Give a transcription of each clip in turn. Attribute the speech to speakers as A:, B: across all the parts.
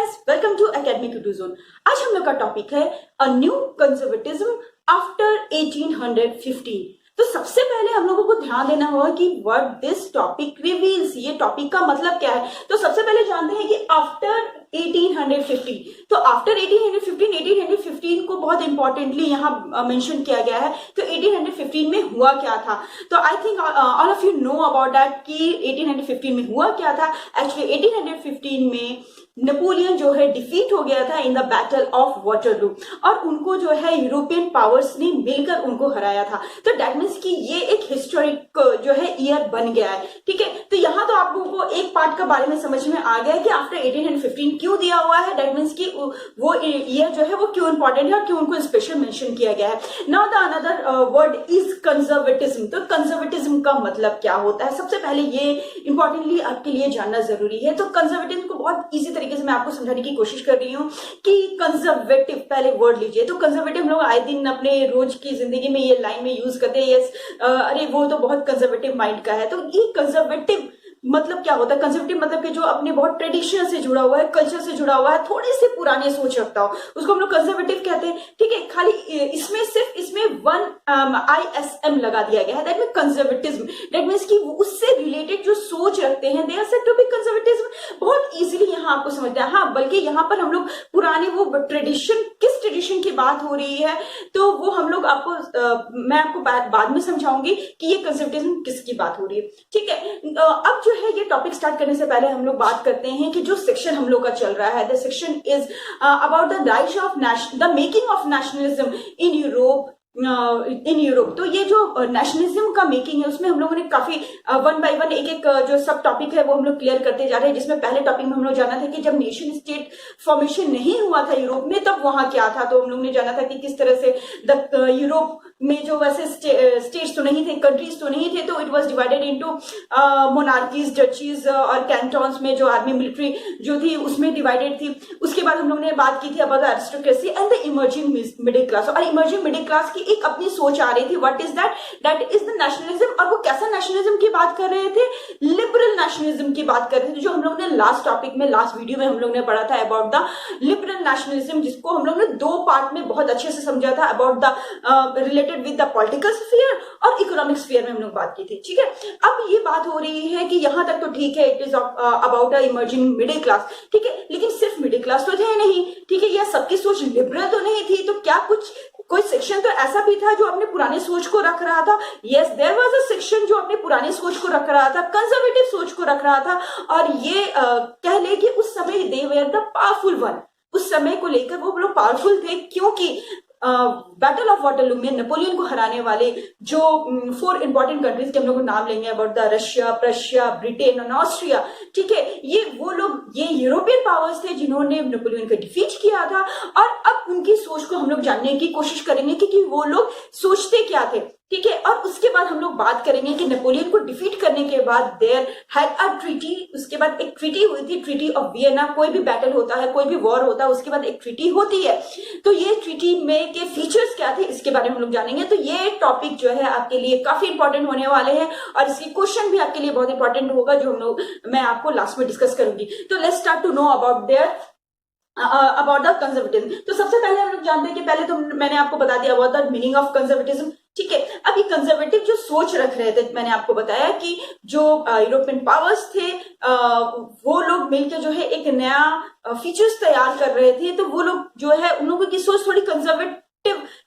A: Friends, welcome to academic zone. आज हम लोग का टॉपिक है अ न्यू कंजर्वेटिज्म आफ्टर 1815। तो सबसे पहले हम लोगों को ध्यान देना होगा कि व्हाट दिस टॉपिक रिवील्स, ये टॉपिक का मतलब क्या है। तो सबसे पहले जानते हैं कि आफ्टर 1815, तो आफ्टर 1815 को बहुत इंपॉर्टेंटली यहाँ मेंशन किया गया है। तो 1815 में हुआ क्या था, तो I think all of you know about that कि 1815 में हुआ क्या था। एक्चुअली 1815 में नेपोलियन जो है डिफीट हो गया था in the battle of Waterloo, और उनको जो है यूरोपियन पावर्स ने मिलकर उनको हराया था। तो दैट मीन्स कि ये एक हिस्टोरिक जो है ईयर बन गया है। ठीक है, तो यहाँ तो आप लोगों को एक पार्ट के बारे में समझ में आ गया है कि आफ्टर 1815 क्यों दिया हुआ है। दैट मीन्स कि वो ईयर जो है वो क्यों इंपॉर्टेंट है और क्यों उनको स्पेशल मेंशन किया गया है। Now the another word is conservatism. तो कंजर्वेटिज्म का मतलब क्या होता है, सबसे पहले ये इंपॉर्टेंटली आपके लिए जानना जरूरी है। तो कंजर्वेटिज्म को बहुत इजी तरीके से मैं आपको समझाने की कोशिश कर रही हूँ कि कंजर्वेटिव, पहले वर्ड लीजिए। तो कंजर्वेटिव हम लोग आए दिन अपने रोज की जिंदगी में ये लाइन में यूज करते हैं, यस अरे वो तो बहुत कंजर्वेटिव माइंड का है। तो ये कंजर्वेटिव मतलब क्या होता है, कंजर्वेटिव मतलब कि जो अपने बहुत ट्रेडिशन से जुड़ा हुआ है, कल्चर से जुड़ा हुआ है, थोड़ी सी पुरानी सोच रखता हो, उसको हम लोग कंजर्वेटिव कहते हैं। ठीक है, खाली इसमें सिर्फ इसमें वन ISM लगा दिया गया है, that mean conservatism. That means कि उससे रिलेटेड जो सोच रखते हैं they are said to be conservatism. बहुत इजीली यहाँ आपको समझते हैं। हाँ, बल्कि यहाँ पर हम लोग पुराने वो ट्रेडिशन, किस ट्रेडिशन की बात हो रही है तो वो हम लोग आपको मैं आपको बाद में समझाऊंगी कि ये कंजर्वेटिज्म किसकी बात हो रही है। ठीक है, अब जो है ये टॉपिक स्टार्ट करने से पहले हम लोग बात करते हैं कि जो सेक्शन हम लोग का चल रहा है, the section is about the rise of the making of nationalism in Europe. तो ये जो नेशनलिज्म का मेकिंग है उसमें हम लोगों ने काफी वन बाय वन एक एक जो सब टॉपिक है वो हम लोग क्लियर करते जा रहे हैं। जिसमें पहले टॉपिक में हम लोग जाना था कि जब नेशन स्टेट फॉर्मेशन नहीं हुआ था यूरोप में तब वहां क्या था। तो हम लोग ने जाना था कि किस तरह से यूरोप में जो वैसे स्टेट्स तो नहीं थे, कंट्रीज तो नहीं थे, तो it was divided into monarchies, duchies और कैंटोन्स में जो आर्मी मिलिट्री जो थी उसमें डिवाइडेड थी। उसके बाद हम लोग ने बात की थी about the aristocracy and the emerging middle class. और इमर्जिंग मिडिल क्लास की एक अपनी सोच आ रही थी, what is that, that is the nationalism. और वो कैसा नेशनलिज्म की बात कर रहे थे, लिबरल नेशनलिज्म की बात कर रहे थे, जो हम लोग ने लास्ट टॉपिक में, लास्ट वीडियो में हम लोग ने पढ़ा था अबाउट द लिबरल नेशनलिज्म, जिसको हम लोग ने दो पार्ट में बहुत अच्छे से समझा था, about the related with the political sphere और इकोनॉमिक स्फीयर में हम लोग बात की थी। ठीक है, अब ये बात हो रही है कि यहां तक तो ठीक है, it is about the emerging middle class. ठीक है, लेकिन सिर्फ मिडिल क्लास तो थे नहीं। ठीक है, यह सबकी सोच लिबरल तो नहीं थी, तो क्या कुछ कोई सेक्शन तो ऐसा भी था जो अपने पुरानी सोच को रख रहा था। Yes, there was a section जो अपने पुरानी सोच को रख रहा था, कंजर्वेटिव सोच को रख रहा था। और ये कह ले कि उस समय दे वर द पावरफुल वन, उस समय को लेकर वो लोग पावरफुल थे, क्योंकि बैटल ऑफ वाटरलू में नेपोलियन को हराने वाले जो 4 इंपॉर्टेंट कंट्रीज के हम लोग नाम लेंगे, about the Russia, Prussia, Britain और ऑस्ट्रिया। ठीक है, ये वो लोग, ये यूरोपियन पावर्स थे जिन्होंने नेपोलियन को डिफीट किया था। और अब उनकी सोच को हम लोग जानने की कोशिश करेंगे कि वो लोग सोचते क्या थे। ठीक है, और उसके बाद हम लोग बात करेंगे कि नेपोलियन को डिफीट करने के बाद देयर हैड अ ट्रीटी, उसके बाद एक ट्रीटी हुई थी, ट्रीटी ऑफ वियना। कोई भी बैटल होता है, कोई भी वॉर होता है, उसके बाद एक ट्रीटी होती है। तो ये ट्रीटी में के फीचर्स क्या थे इसके बारे में हम लोग जानेंगे। तो ये टॉपिक जो है आपके लिए काफी इंपॉर्टेंट होने वाले हैं और इसके क्वेश्चन भी आपके लिए बहुत इंपॉर्टेंट होगा, जो हम लोग मैं आपको लास्ट में डिस्कस करूंगी। तो let's start to know about their about the conservatism. तो सबसे पहले हम लोग जानते हैं कि पहले तो मैंने आपको बता दिया about the meaning of conservatism. ठीक है, अब ये कंजर्वेटिव जो सोच रख रहे थे, मैंने आपको बताया कि जो यूरोपियन पावर्स थे वो लोग मिलकर जो है एक नया फीचर्स तैयार कर रहे थे। तो वो लोग जो है उन लोगों की सोच थोड़ी कंजर्वेटिव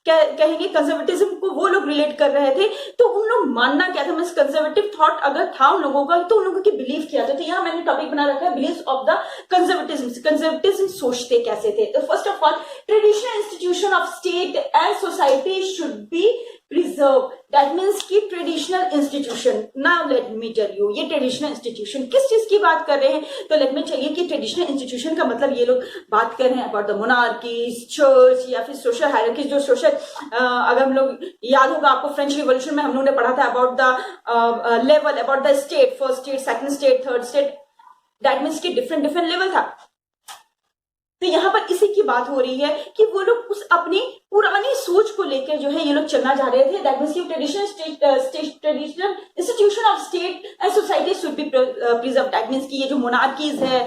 A: कहेंगे, कंजर्वेटिज्म को वो लोग रिलेट कर रहे थे। तो उन लोग मानना क्या था, मीन्स कंजर्वेटिव थॉट अगर था उन लोगों का तो उन लोगों की बिलीफ क्या था। तो यहाँ मैंने टॉपिक बना रखा है belief of the conservatism. Conservatism सोचते कैसे थे। तो first of all, traditional institution of state and society should be preserve. That means की traditional institution, now let me tell you, ये ट्रेडिशनल इंस्टीट्यूशन किस चीज की बात कर रहे हैं। तो लेट मी चाहिए कि ट्रेडिशनल इंस्टीट्यूशन का मतलब ये लोग बात कर रहे हैं अबाउट द मोनार्कीज, चर्च या फिर सोशल हायरार्कीज। जो सोशल अगर हम लोग याद होगा आपको, फ्रेंच रिवॉल्यूशन में हम लोग ने पढ़ा था about the level, about the state, first state, second state, third state. That means की डिफरेंट लेवल था। तो यहाँ पर इसी की बात हो रही है कि वो लोग उस अपनी पुरानी सोच को लेकर जो है ये लोग चलना चाह रहे थे। दैट मींस की traditional institution of state and society should be preserve. That means की ये जो मोनार्कीज है,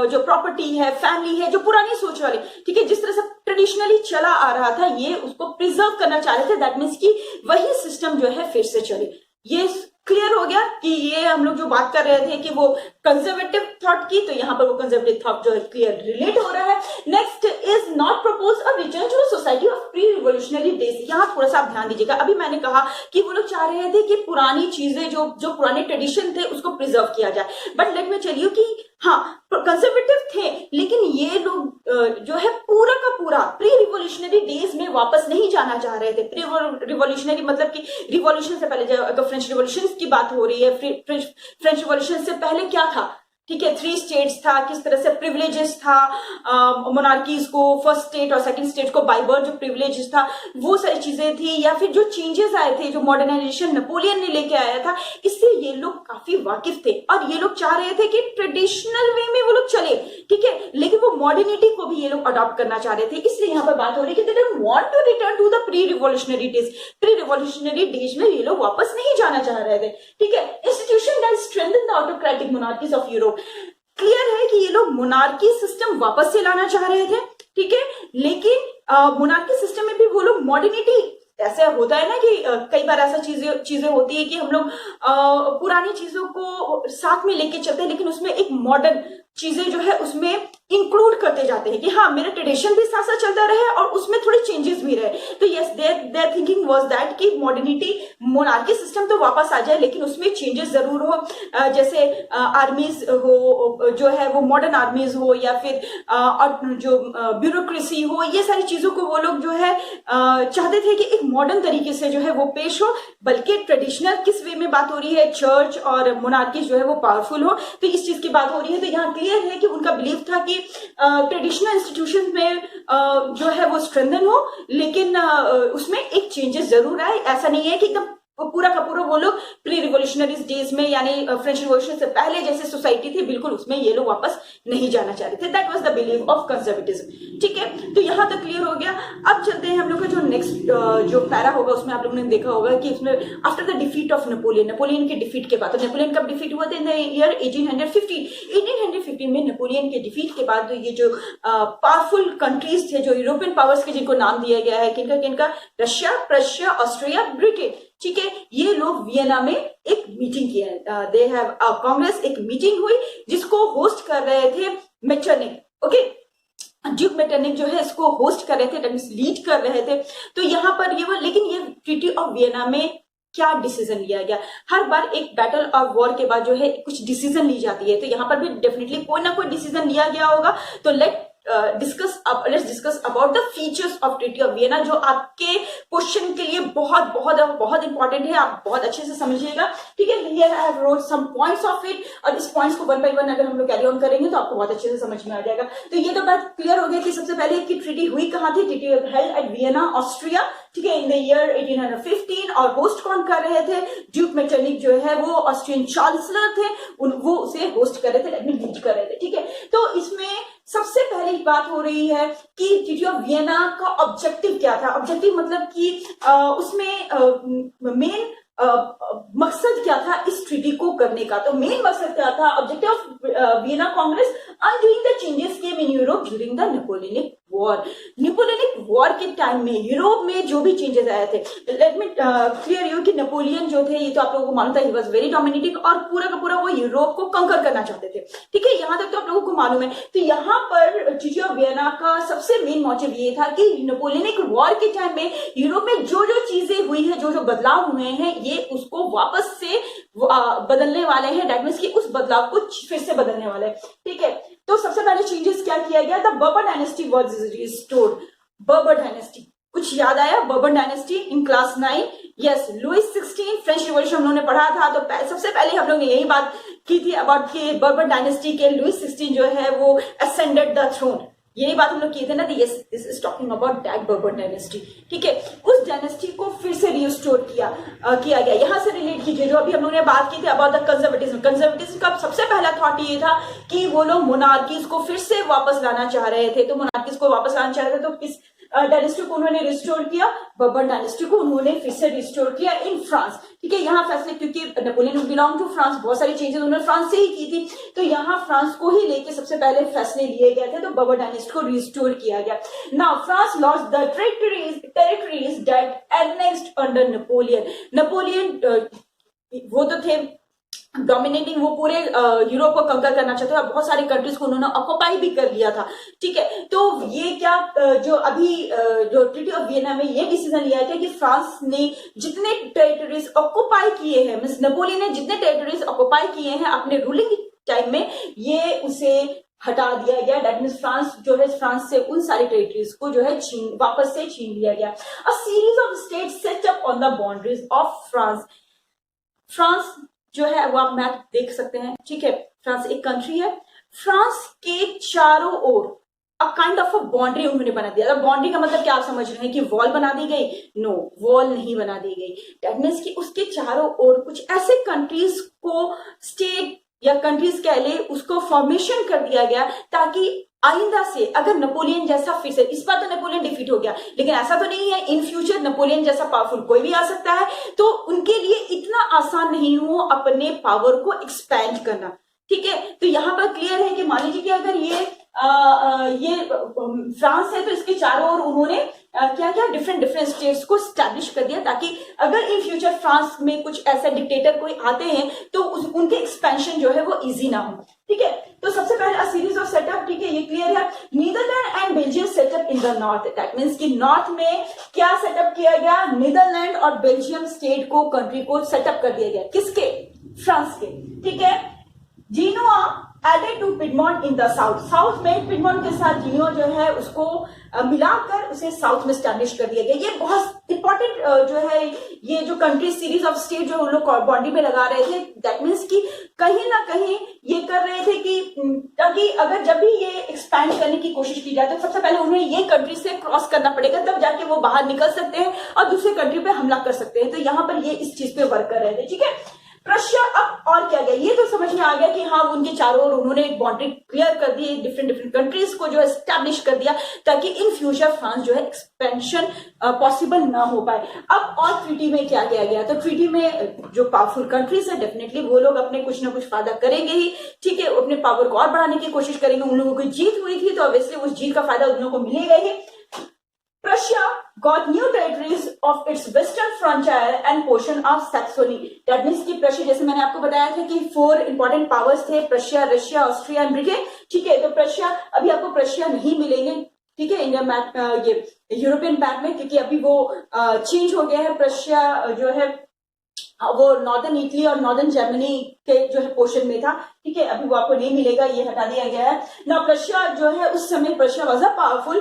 A: जो प्रॉपर्टी है, फैमिली है, जो पुरानी सोच वाले, ठीक है, जिस तरह से ट्रेडिशनली चला आ रहा था, ये उसको प्रिजर्व करना चाह रहे थे। दैट मींस की वही सिस्टम जो है फिर से चले। ये क्लियर हो गया कि ये हम लोग जो बात कर रहे थे कि वो कंजर्वेटिव थॉट की, तो यहाँ पर वो कंजर्वेटिव थॉट जो है क्लियर रिलेट हो रहा है। Next is not propose a return to society of pre revolutionary days. यहाँ थोड़ा सा आप ध्यान दीजिएगा, अभी मैंने कहा कि वो लोग चाह रहे थे कि पुरानी चीजें जो पुराने ट्रेडिशन थे उसको प्रिजर्व किया जाए, but let me tell you कि हाँ कंजर्वेटिव थे, लेकिन ये लोग जो है पूरा का पूरा प्री रिवोल्यूशनरी डेज में वापस नहीं जाना चाह रहे थे। प्री रिवोल्यूशनरी मतलब कि रिवॉल्यूशन से पहले, अगर फ्रेंच रिवॉल्यूशन की बात हो रही है, फ्रेंच रिवॉल्यूशन से पहले क्या था, ठीक है, 3 स्टेट्स था, किस तरह से प्रिविलेजेस था मोनार्कीज को, फर्स्ट स्टेट और सेकंड स्टेट को बाय बर्थ जो प्रिविलेजेस था, वो सारी चीजें थी, या फिर जो चेंजेस आए थे, जो मॉडर्नाइजेशन नेपोलियन ने लेके आया था, इससे ये लोग काफी वाकिफ थे और ये लोग चाह रहे थे कि ट्रेडिशनल वे में वो लोग चले, ठीक है, लेकिन वो मॉडर्निटी को भी ये लोग अडॉप्ट करना चाह रहे थे। इसलिए यहाँ पर बात हो रही है कि they don't want to return to the pre revolutionary days. Pre revolutionary days में ये लोग वापस नहीं जाना चाह रहे थे, ठीक है। Institution that strengthen the autocratic monarchies of Europe. Clear है कि ये लोग मोनार्की सिस्टम वापस से लाना चाह रहे थे, ठीक है, लेकिन मोनार्की सिस्टम में भी वो लोग मॉडर्निटी, ऐसा होता है ना कि कई बार ऐसा चीजें होती है कि हम लोग पुरानी चीजों को साथ में लेके चलते हैं, लेकिन उसमें एक मॉडर्न चीजें जो है उसमें इंक्लूड करते जाते हैं कि हाँ मेरा ट्रेडिशन भी साथ साथ चलता रहे और उसमें थोड़ी चेंजेस भी रहे। तो yes, there thinking was that कि मॉडर्निटी, मोनार्की सिस्टम तो वापस आ जाए लेकिन उसमें चेंजेस जरूर हो, जैसे आर्मीज हो जो है वो मॉडर्न आर्मीज हो, या फिर जो ब्यूरोक्रेसी हो, ये सारी चीजों को वो लोग जो है चाहते थे कि एक मॉडर्न तरीके से जो है वो पेश हो, बल्कि ट्रेडिशनल किस वे में बात हो रही है, चर्च और मोनार्की जो है वो पावरफुल हो, तो इस चीज की बात हो रही है। तो यहाँ क्लियर है कि उनका बिलीफ था कि ट्रेडिशनल इंस्टीट्यूशन में जो है वो स्ट्रेंथन हो, लेकिन उसमें एक चेंजेस जरूर आए। ऐसा नहीं है कि एकदम पूरा का पूरा वो लोग प्री रिवोल्यूशनरी डेज में, यानी फ्रेंच रिवोल्यूशन से पहले जैसे सोसाइटी थी, बिल्कुल उसमें ये लोग वापस नहीं जाना चाह रहे थे। That was the belief of conservatism, ठीक है। तो यहाँ तक क्लियर हो गया। अब चलते हैं हम लोग का जो नेक्स्ट जो पैरा होगा, उसमें आप लोगों ने देखा होगा कि उसमें after the defeat of Napoleon के डिफीट के बाद, तो नेपोलियन कब डिफीट हुआ था? इन द ईयर 1815 में नेपोलियन के डिफीट के बाद ये जो पावरफुल कंट्रीज थे, जो यूरोपियन पावर्स के जिनको नाम दिया गया है, किनका किनका, रशिया, प्रशिया, ऑस्ट्रिया, ब्रिटेन, ठीक है, ये लोग वियना में एक मीटिंग किया, दे हैव अ कांग्रेस, एक मीटिंग हुई जिसको होस्ट कर रहे थे मेटरनिक, ओके, ड्यूक मेटरनिक जो है इसको होस्ट कर रहे थे, लीड कर रहे थे। तो यहाँ पर ये लेकिन ये ट्रीटी ऑफ वियना में क्या डिसीजन लिया गया? हर बार एक बैटल और वॉर के बाद जो है कुछ डिसीजन ली जाती है, तो यहाँ पर भी डेफिनेटली कोई ना कोई डिसीजन लिया गया होगा। तो let's discuss about the features of treaty of Vienna, जो आपके क्वेश्चन के लिए बहुत बहुत बहुत इंपॉर्टेंट है, आप बहुत अच्छे से समझिएगा, ठीक है। Here I have wrote some points of it, और इस पॉइंट्स को वन बाय वन अगर हम लोग कैरी ऑन करेंगे तो आपको बहुत अच्छे से समझ में आ जाएगा। तो ये तो बात क्लियर हो गया कि सबसे पहले की ट्रीटी हुई कहाँ थी? Treaty held at Vienna, Austria, ठीक है, इन द ईयर 1815, और होस्ट कौन कर रहे थे? ड्यूक मेटरनिक जो है वो ऑस्ट्रियन चांसलर थे, वो उसे होस्ट कर रहे थे, लीड कर रहे थे, ठीक है। तो इसमें सबसे पहले बात हो रही है कि ट्रीटी ऑफ वियना का ऑब्जेक्टिव क्या था? ऑब्जेक्टिव मतलब कि उसमें मेन मकसद क्या था इस ट्रीटी को करने का? तो मेन मकसद क्या था? Objective of Vienna Congress, undoing the changes came in Europe during the Napoleonic war. Napoleonic war के टाइम में यूरोप में जो भी चेंजेस आए थे, लेट मी क्लियर यू कि नेपोलियन जो थे, ये तो आप लोगों को मालूम था, ही वाज वेरी डोमिनेटिंग, और पूरा का पूरा वो यूरोप को कंकर करना चाहते थे, ठीक है, यहाँ तक तो आप लोगों को मालूम है। तो यहाँ पर ट्रीटी ऑफ वियना का सबसे मेन मोटिव ये था कि नेपोलियनिक वॉर के टाइम में यूरोप में जो जो चीजें हुई है, जो जो बदलाव हुए हैं, ये उसको वापस से बदलने वाले हैं। दैट मींस कि उस बदलाव को फिर से बदलने वाले हैं, ठीक है। तो सबसे पहले चेंजेस क्या किया गया था? Bourbon dynasty was restored. Bourbon dynasty, कुछ याद आया? Bourbon dynasty in class 9, yes, Louis 16 French revolution हम लोगों ने पढ़ा था। तो सबसे पहले हम लोग ने यही बात की थी अबाउट कि बर्बन डायनेस्टी के लुइस 16 जो है वो असेंडेड द थ्रोन, यही बात हम लोग किए थे ना, yes this is talking about that बर्बर डायनेस्टी। ठीक है, उस डायनेस्टी को फिर से रिस्टोर किया गया। यहां से रिलेट कीजिए जो अभी हम लोगों ने बात की थी अबाउट द कंजर्वेटिज्म। कंजर्वेटिज्म का सबसे पहला थॉट ये था कि वो लोग मोनार्कीज को फिर से वापस लाना चाह रहे थे। तो मोनार्कीज को वापस लाना चाह रहे थे तो किस डायनेस्टी को उन्होंने रिस्टोर किया? बर्बर डायनेस्टी को उन्होंने फिर से रिस्टोर किया इन फ्रांस। ठीक है, यहाँ फैसले, क्योंकि नेपोलियन बिलोंग टू फ्रांस, बहुत सारी चेंजेस उन्होंने फ्रांस से ही की थी, तो यहाँ फ्रांस को ही लेके सबसे पहले फैसले लिए गए थे, तो बर्बर डायनेस्टी को रिस्टोर किया गया। Now France lost the territories that annexed under Napoleon. Napoleon वो तो थे डोमिनेटिंग, वो पूरे यूरोप को कंकर करना चाहते थे, बहुत सारी कंट्रीज को उन्होंने ऑक्युपाई भी कर लिया था। ठीक है, तो ये क्या जो अभी जो ट्रीटी ऑफ वियना में ये डिसीजन लिया गया कि फ्रांस ने जितने टेरिटरीज ऑक्युपाई किए हैं, मींस नेपोलियन ने जितने टेरिटरीज ऑक्युपाई किए हैं अपने रूलिंग टाइम में, ये उसे हटा दिया गया। दैट मीन्स फ्रांस जो है, फ्रांस से उन सारी टेरिटरीज को जो है वापस से छीन लिया गया। A series of states set up on the boundaries of France. France जो है वो आप मैप देख सकते हैं। ठीक है, फ्रांस एक कंट्री है, फ्रांस के चारों ओर a kind of a boundary उन्होंने बना दिया। बाउंड्री का मतलब क्या आप समझ रहे हैं कि वॉल बना दी गई? नो, वॉल नहीं बना दी गई। दैट मीन्स कि उसके चारों ओर कुछ ऐसे कंट्रीज को, स्टेट या कंट्रीज कह ले, उसको फॉर्मेशन कर दिया गया ताकि आइंदा से अगर नेपोलियन जैसा फिर से, इस बार तो नेपोलियन डिफीट हो गया, लेकिन ऐसा तो नहीं है, इन फ्यूचर नेपोलियन जैसा पावरफुल कोई भी आ सकता है, तो उनके लिए इतना आसान नहीं हो अपने पावर को एक्सपैंड करना। ठीक है, तो यहां पर क्लियर है कि मान लीजिए कि अगर ये फ्रांस है तो इसके चारों ओर उन्होंने क्या क्या डिफरेंट स्टेट्स को स्टैब्लिश कर दिया ताकि अगर इन फ्यूचर फ्रांस में कुछ ऐसे डिक्टेटर कोई आते हैं तो उनके एक्सपेंशन जो है वो इजी ना हो। ठीक है, तो सबसे पहले अ सीरीज ऑफ सेटअप। ठीक है, ये क्लियर है। Netherland and Belgium setup in the north. That means कि नॉर्थ में क्या सेटअप किया गया? नीदरलैंड और बेल्जियम स्टेट को, कंट्री को सेटअप कर दिया गया। किसके? फ्रांस के। ठीक है, Genoa added to Piedmont in the south. South में पिडमॉन्ट के साथ जीनियो जो है उसको मिलाकर उसे साउथ में स्टैब्लिश कर दिया गया। ये बहुत इंपॉर्टेंट जो है, ये जो कंट्री सीरीज ऑफ स्टेट जो लोग बाउंड्री में लगा रहे थे, दैट मीन्स कि कहीं ना कहीं ये कर रहे थे कि ताकि अगर जब भी ये एक्सपैंड करने की कोशिश की जाए तो सबसे पहले उन्हें ये कंट्री से क्रॉस करना पड़ेगा, तब जाके वो बाहर निकल सकते हैं और दूसरे कंट्री पे हमला कर सकते हैं। तो यहाँ पर ये इस चीज पे वर्क कर रहे थे। ठीक है, रशिया अब और क्या गया, ये तो समझ में आ गया कि हाँ उनके चारों ओर उन्होंने एक बाउंड्री क्लियर कर दी, डिफरेंट कंट्रीज को जो है स्टैब्लिश कर दिया ताकि इन फ्यूचर फ्रांस जो है एक्सपेंशन पॉसिबल ना हो पाए। अब और ट्रीटी में क्या किया गया? तो ट्रीटी में जो पावरफुल कंट्रीज है डेफिनेटली वो लोग अपने कुछ ना कुछ फायदा करेंगे ही। ठीक है, अपने पावर को और बढ़ाने की कोशिश करेंगे। उन लोगों की जीत हुई थी तो ऑब्वियसली उस जीत का फायदा उन लोगों को मिलेगा ही। Prussia got new territories of its western frontier and portion of Saxony. That means कि प्रशिया, जैसे मैंने आपको बताया था कि 4 इंपॉर्टेंट पावर्स थे, Prussia, Russia, Austria and Britain. ठीक है, तो प्रशिया, अभी आपको प्रशिया नहीं मिलेंगे। ठीक है, इंडिया मैप, ये यूरोपियन मैप में, क्योंकि अभी वो चेंज हो गया है। प्रशिया जो है वो नॉर्दर्न इटली और नॉर्दर्न जर्मनी के जो है पोर्शन में था। ठीक है, अभी वो आपको नहीं मिलेगा, ये हटा दिया गया है ना। प्रशिया जो है उस समय प्रशिया वाज अ पावरफुल,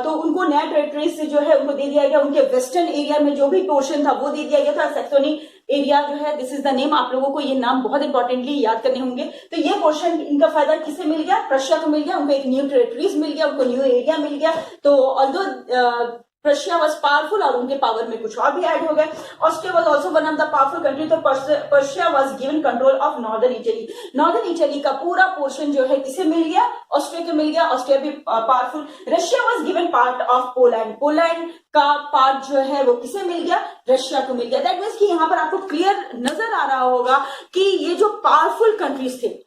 A: तो उनको नया टेरिटरी से जो है उनको दे दिया गया। उनके वेस्टर्न एरिया में जो भी पोर्शन था वो दे दिया गया था। सैक्सोनी एरिया जो है, दिस इज द नेम, आप लोगों को ये नाम बहुत इंपॉर्टेंटली याद करने होंगे। तो ये पोर्शन, इनका फायदा किसे मिल गया? प्रशिया को मिल गया। उनको एक न्यू टेरिटरीज मिल गया, उनको न्यू एरिया मिल गया। तो ऑल्दो प्रशिया वॉज पावरफुल और उनके पावर में कुछ और भी ऐड हो गए। Austria was also one of the powerful country, तो Prussia was given control of northern Italy. Northern Italy का पूरा पोर्शन जो है किसे मिल गया? ऑस्ट्रिया को मिल गया। ऑस्ट्रिया भी powerful. Russia was given part of Poland. Poland का पार्ट जो है वो किसे मिल गया? रशिया को मिल गया। दैट मीन्स कि यहाँ पर आपको क्लियर नजर आ रहा होगा कि ये जो पावरफुल कंट्रीज थे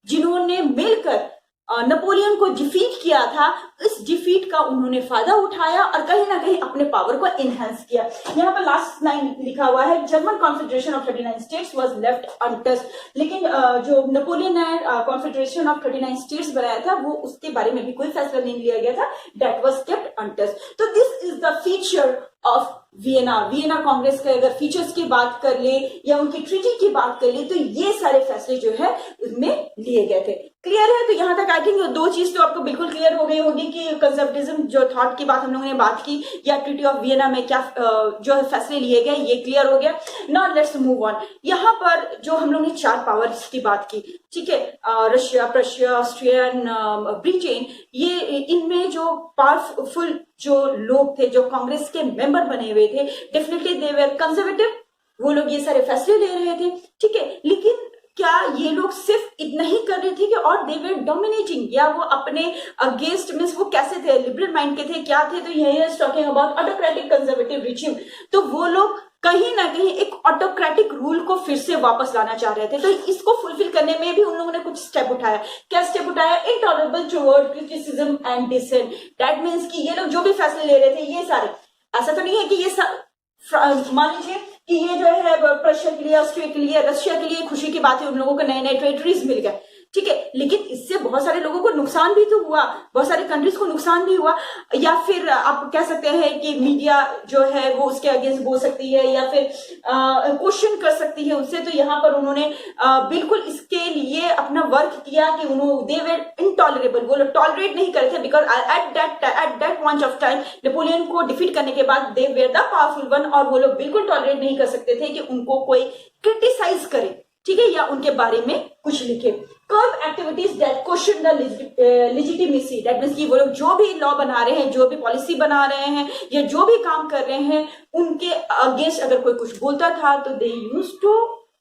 A: जिन्होंने मिलकर नेपोलियन को डिफीट किया था, इस डिफीट का उन्होंने फायदा उठाया और कहीं ना कहीं अपने पावर को एनहांस किया। यहाँ पर लास्ट लाइन लिखा हुआ है, German confederation of 39 states was left untouched. लेकिन जो नेपोलियन ने कॉन्फेडरेशन ऑफ 39 स्टेट्स बनाया था वो उसके बारे में भी कोई फैसला नहीं लिया गया था। That was kept untouched. तो this is the feature of Vienna. Vienna congress के अगर फीचर्स की बात कर ले या उनकी ट्रीटी की बात कर ले तो ये सारे फैसले जो है उसमें लिए गए थे। क्लियर है? तो यहां तक आई थिंक 2 चीज तो आपको बिल्कुल क्लियर हो गई होगी की कंजर्वेटिज्म जो थॉट की बात हम लोगों ने बात की, या ट्रीटी ऑफ वियना में क्या जो है फैसले लिए गए, ये क्लियर हो गया। Now let's move on. यहाँ पर जो हम लोग ने 4 पावर्स की बात की, ठीक है, रशिया, प्रशिया, ऑस्ट्रियन, ब्रिटेन, ये इनमें जो पावरफुल जो लोग थे, जो कांग्रेस के मेंबर बने हुए थे, डेफिनेटली दे वर कंजर्वेटिव, वो लोग ये सारे फैसले ले रहे थे, ठीक है। लेकिन क्या ये लोग सिर्फ इतना ही कर रहे थे कि और दे वर डोमिनेटिंग, या वो अपने अगेंस्ट मींस वो कैसे थे, लिबरल माइंड के थे, क्या थे? तो यही is talking about autocratic conservative regime. तो वो लोग कहीं ना कहीं एक ऑटोक्रेटिक रूल को फिर से वापस लाना चाह रहे थे। तो इसको फुलफिल करने में भी उन लोगों ने कुछ स्टेप उठाया। क्या स्टेप उठाया? Intolerable toward criticism and dissent. दैट मीन्स कि ये लोग जो भी फैसले ले रहे थे, ये सारे, ऐसा तो नहीं है कि ये मान लीजिए कि ये जो है प्रशिया के लिए, ऑस्ट्रिया के लिए, रशिया के लिए खुशी की बात है, उन लोगों को नए नए टेरिटरीज मिल गए, ठीक है। लेकिन इससे बहुत सारे लोगों को नुकसान भी तो हुआ, बहुत सारे कंट्रीज को नुकसान भी हुआ। या फिर आप कह सकते हैं कि मीडिया जो है वो उसके अगेंस्ट बोल सकती है, या फिर क्वेश्चन कर सकती है उससे। तो यहाँ पर उन्होंने बिल्कुल इसके लिए अपना वर्क किया कि उन्होंने दे वर इनटॉलरेबल, वो लोग टॉलरेट नहीं करे थे, because at that point of time Napoleon को डिफीट करने के बाद दे वर द पावरफुल वन, और वो लोग बिल्कुल टॉलरेट नहीं कर सकते थे कि उनको कोई क्रिटिसाइज करे, ठीक है, या उनके बारे में कुछ लिखे। Curve activities that question the legitimacy, that means कि वो लोग जो भी लॉ बना रहे हैं, जो भी पॉलिसी बना रहे हैं, या जो भी काम कर रहे हैं, उनके अगेंस्ट अगर कोई कुछ बोलता था तो they used to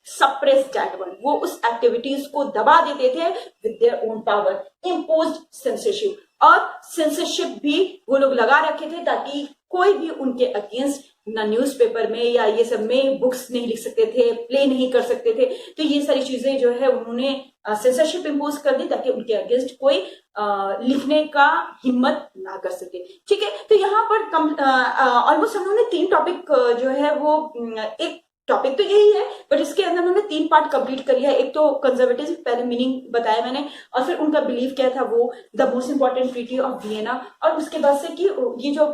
A: suppress that one, वो उस एक्टिविटीज को दबा देते थे with their own power. Imposed censorship, और सेंसरशिप भी वो लोग लगा रखे थे ताकि कोई भी उनके अगेंस्ट ना न्यूज़पेपर में या ये सब में बुक्स नहीं लिख सकते थे, प्ले नहीं कर सकते थे। तो ये सारी चीजें जो है उन्होंने सेंसरशिप इम्पोज कर दी ताकि उनके अगेंस्ट कोई लिखने का हिम्मत ना कर सके, ठीक है। तो यहाँ पर ऑलमोस्ट हम लोगों ने 3 टॉपिक जो है वो, एक टॉपिक तो यही है बट इसके अंदर उन्होंने 3 पार्ट कंप्लीट कर लिया। एक तो कंजर्वेटिज्म, पहले मीनिंग बताया मैंने, और फिर उनका बिलीव क्या था, वो the most important treaty of Vienna, और उसके बाद से कि ये जो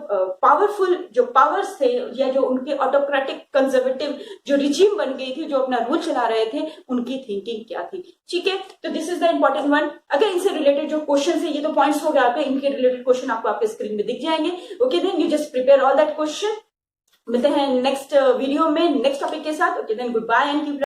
A: पावरफुल जो पावर्स थे, या जो उनके ऑटोक्रेटिक कंजर्वेटिव जो रिजीम बन गई थी, जो अपना रूल चला रहे थे, उनकी थिंकिंग क्या थी, ठीक है। तो this is the important one. अगर इनसे रिलेटेड जो क्वेश्चन है, ये तो पॉइंट्स हो गए आपके, इनके रिलेटेड क्वेश्चन आपको आपके स्क्रीन में दिख जाएंगे। Okay then you just prepare all that question. मिलते हैं नेक्स्ट वीडियो में नेक्स्ट टॉपिक के साथ। Okay then good bye and keep